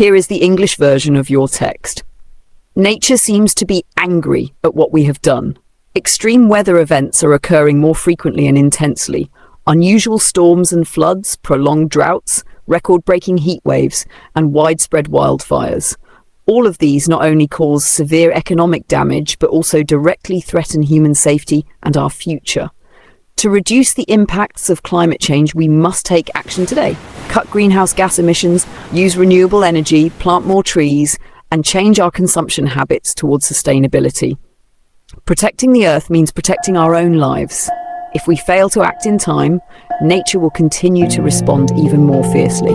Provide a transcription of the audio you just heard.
Here is the English version of your text. Nature seems to be angry at what we have done. Extreme weather events are occurring more frequently and intensely. Unusual storms and floods, prolonged droughts, record-breaking heat waves, and widespread wildfires. All of these not only cause severe economic damage, but also directly threaten human safety and our future. To reduce the impacts of climate change, we must take action today. Cut greenhouse gas emissions, use renewable energy, plant more trees, and change our consumption habits towards sustainability. Protecting the Earth means protecting our own lives. If we fail to act in time, nature will continue to respond even more fiercely.